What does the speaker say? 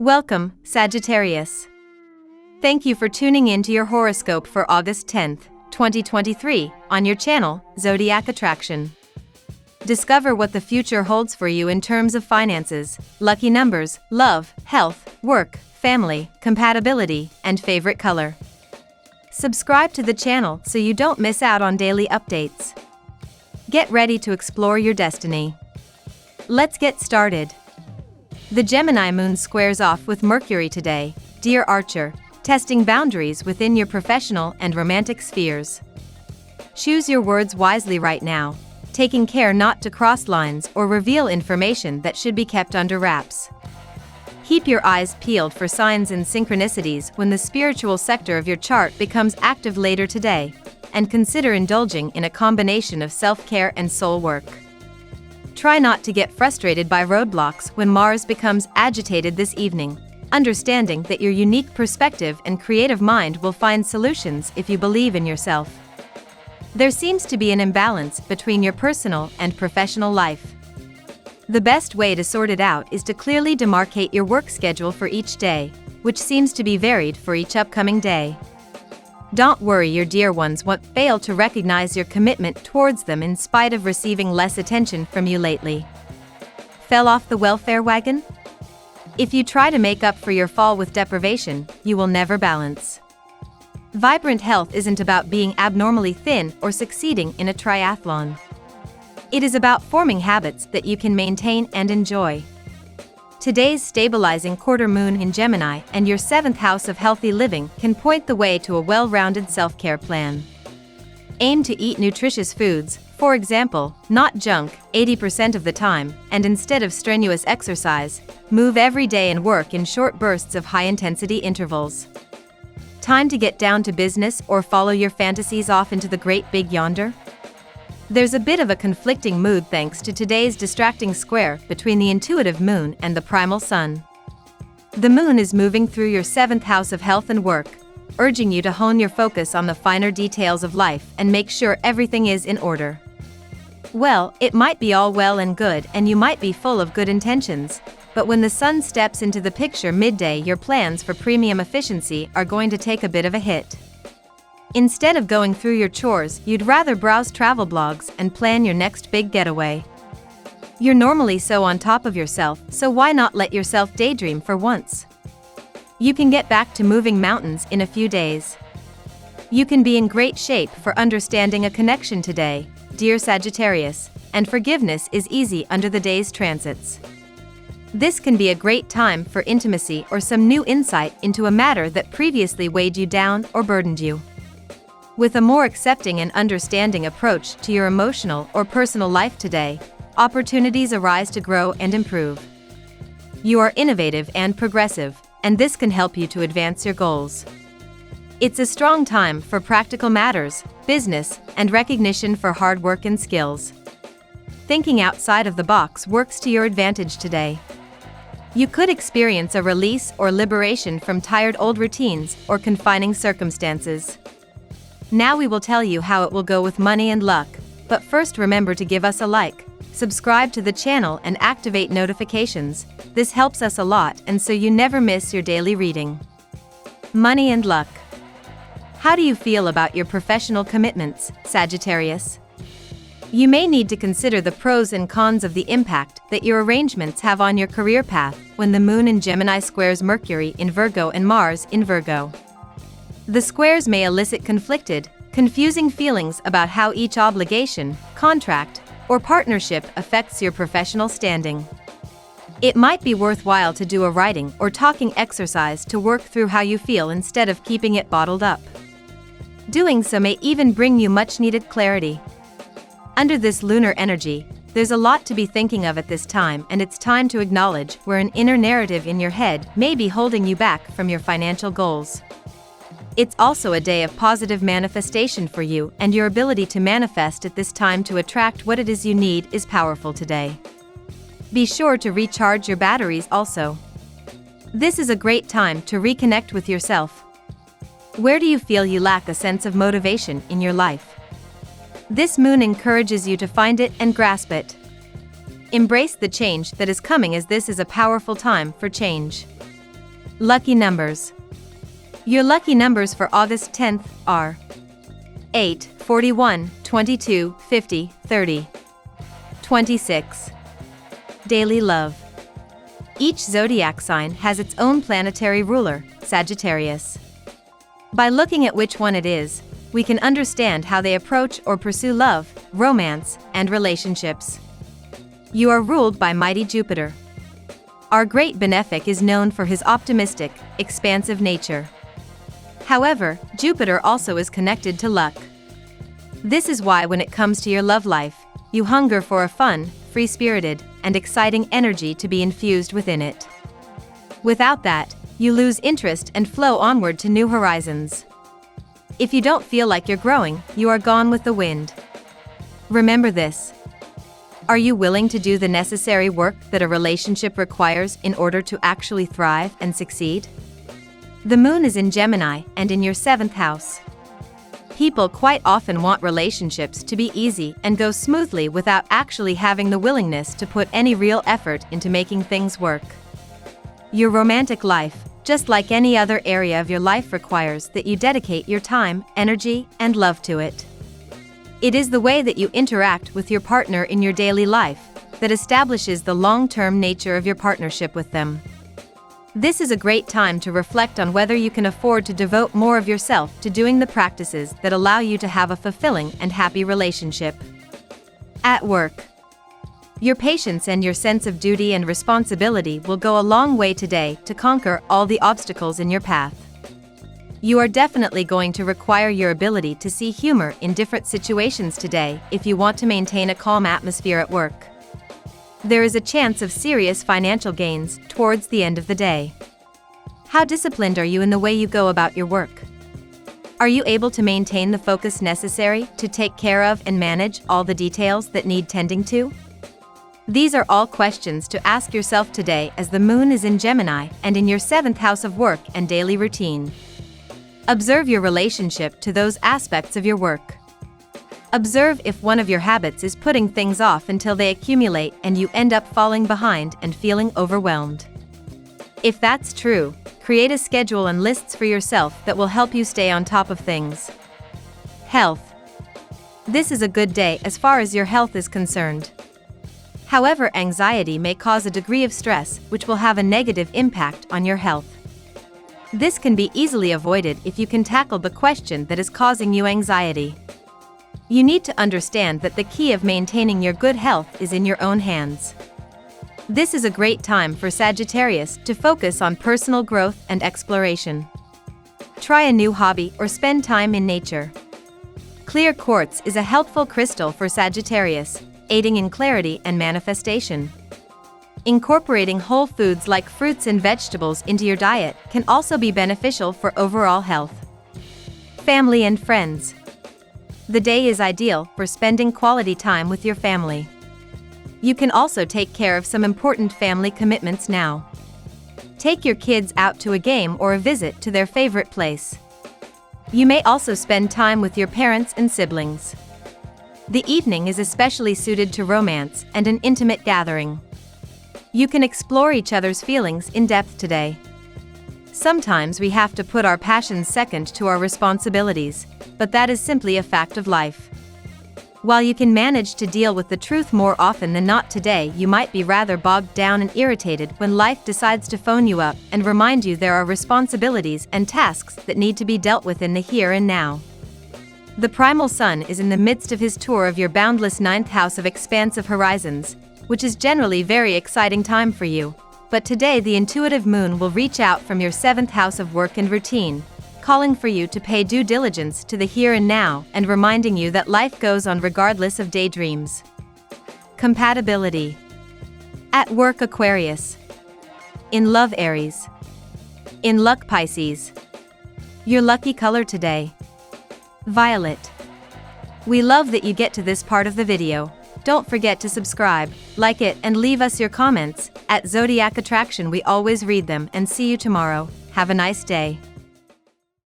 Welcome, Sagittarius. Thank you for tuning in to your horoscope for August 10th, 2023, on your channel, Zodiac Attraction. Discover what the future holds for you in terms of finances, lucky numbers, love, health, work, family, compatibility, and favorite color. Subscribe to the channel so you don't miss out on daily updates. Get ready to explore your destiny. Let's get started. The Gemini moon squares off with Mercury today, dear Archer, testing boundaries within your professional and romantic spheres. Choose your words wisely right now, taking care not to cross lines or reveal information that should be kept under wraps. Keep your eyes peeled for signs and synchronicities when the spiritual sector of your chart becomes active later today, and consider indulging in a combination of self-care and soul work. Try not to get frustrated by roadblocks when Mars becomes agitated this evening, understanding that your unique perspective and creative mind will find solutions if you believe in yourself. There seems to be an imbalance between your personal and professional life. The best way to sort it out is to clearly demarcate your work schedule for each day, which seems to be varied for each upcoming day. Don't worry, your dear ones won't fail to recognize your commitment towards them in spite of receiving less attention from you lately. Fell off the welfare wagon? If you try to make up for your fall with deprivation, you will never balance. Vibrant health isn't about being abnormally thin or succeeding in a triathlon. It is about forming habits that you can maintain and enjoy. Today's stabilizing quarter moon in Gemini and your 7th house of healthy living can point the way to a well-rounded self-care plan. Aim to eat nutritious foods, for example, not junk, 80% of the time, and instead of strenuous exercise, move every day and work in short bursts of high-intensity intervals. Time to get down to business or follow your fantasies off into the great big yonder? There's a bit of a conflicting mood thanks to today's distracting square between the intuitive moon and the primal sun. The moon is moving through your 7th house of health and work, urging you to hone your focus on the finer details of life and make sure everything is in order. Well, it might be all well and good and you might be full of good intentions, but when the sun steps into the picture midday, your plans for premium efficiency are going to take a bit of a hit. Instead of going through your chores, you'd rather browse travel blogs and plan your next big getaway. You're normally so on top of yourself, so why not let yourself daydream for once? You can get back to moving mountains in a few days. You can be in great shape for understanding a connection today, dear Sagittarius, and forgiveness is easy under the day's transits. This can be a great time for intimacy or some new insight into a matter that previously weighed you down or burdened you. With a more accepting and understanding approach to your emotional or personal life today, opportunities arise to grow and improve. You are innovative and progressive, and this can help you to advance your goals. It's a strong time for practical matters, business, and recognition for hard work and skills. Thinking outside of the box works to your advantage today. You could experience a release or liberation from tired old routines or confining circumstances. Now we will tell you how it will go with money and luck, but first remember to give us a like, subscribe to the channel and activate notifications. This helps us a lot and so you never miss your daily reading. Money and luck. How do you feel about your professional commitments, Sagittarius? You may need to consider the pros and cons of the impact that your arrangements have on your career path when the moon in Gemini squares Mercury in Virgo and Mars in Virgo. The squares may elicit conflicted, confusing feelings about how each obligation, contract, or partnership affects your professional standing. It might be worthwhile to do a writing or talking exercise to work through how you feel instead of keeping it bottled up. Doing so may even bring you much-needed clarity. Under this lunar energy, there's a lot to be thinking of at this time, and it's time to acknowledge where an inner narrative in your head may be holding you back from your financial goals. It's also a day of positive manifestation for you, and your ability to manifest at this time to attract what it is you need is powerful today. Be sure to recharge your batteries also. This is a great time to reconnect with yourself. Where do you feel you lack a sense of motivation in your life? This moon encourages you to find it and grasp it. Embrace the change that is coming, as this is a powerful time for change. Lucky numbers. Your lucky numbers for August 10th are 8, 41, 22, 50, 30, 26. Daily love. Each zodiac sign has its own planetary ruler, Sagittarius. By looking at which one it is, we can understand how they approach or pursue love, romance, and relationships. You are ruled by mighty Jupiter. Our great benefic is known for his optimistic, expansive nature. However, Jupiter also is connected to luck. This is why when it comes to your love life, you hunger for a fun, free-spirited, and exciting energy to be infused within it. Without that, you lose interest and flow onward to new horizons. If you don't feel like you're growing, you are gone with the wind. Remember this. Are you willing to do the necessary work that a relationship requires in order to actually thrive and succeed? The moon is in Gemini and in your 7th house. People quite often want relationships to be easy and go smoothly without actually having the willingness to put any real effort into making things work. Your romantic life, just like any other area of your life, requires that you dedicate your time, energy, and love to it. It is the way that you interact with your partner in your daily life that establishes the long-term nature of your partnership with them. This is a great time to reflect on whether you can afford to devote more of yourself to doing the practices that allow you to have a fulfilling and happy relationship. At work. Your patience and your sense of duty and responsibility will go a long way today to conquer all the obstacles in your path. You are definitely going to require your ability to see humor in different situations today if you want to maintain a calm atmosphere at work. There is a chance of serious financial gains towards the end of the day. How disciplined are you in the way you go about your work? Are you able to maintain the focus necessary to take care of and manage all the details that need tending to? These are all questions to ask yourself today as the moon is in Gemini and in your 7th house of work and daily routine. Observe your relationship to those aspects of your work. Observe if one of your habits is putting things off until they accumulate and you end up falling behind and feeling overwhelmed. If that's true, create a schedule and lists for yourself that will help you stay on top of things. Health. This is a good day as far as your health is concerned. However, anxiety may cause a degree of stress which will have a negative impact on your health. This can be easily avoided if you can tackle the question that is causing you anxiety. You need to understand that the key of maintaining your good health is in your own hands. This is a great time for Sagittarius to focus on personal growth and exploration. Try a new hobby or spend time in nature. Clear quartz is a helpful crystal for Sagittarius, aiding in clarity and manifestation. Incorporating whole foods like fruits and vegetables into your diet can also be beneficial for overall health. Family and friends. The day is ideal for spending quality time with your family. You can also take care of some important family commitments now. Take your kids out to a game or a visit to their favorite place. You may also spend time with your parents and siblings. The evening is especially suited to romance and an intimate gathering. You can explore each other's feelings in depth today. Sometimes we have to put our passions second to our responsibilities, but that is simply a fact of life. While you can manage to deal with the truth more often than not today, you might be rather bogged down and irritated when life decides to phone you up and remind you there are responsibilities and tasks that need to be dealt with in the here and now. The primal sun is in the midst of his tour of your boundless 9th house of expansive horizons, which is generally very exciting time for you, but today the intuitive moon will reach out from your 7th house of work and routine, calling for you to pay due diligence to the here and now and reminding you that life goes on regardless of daydreams. Compatibility. At work, Aquarius. In love, Aries. In luck, Pisces. Your lucky color today: violet. We love that you get to this part of the video. Don't forget to subscribe, like it, and leave us your comments. At Zodiac Attraction, we always read them, and see you tomorrow. Have a nice day.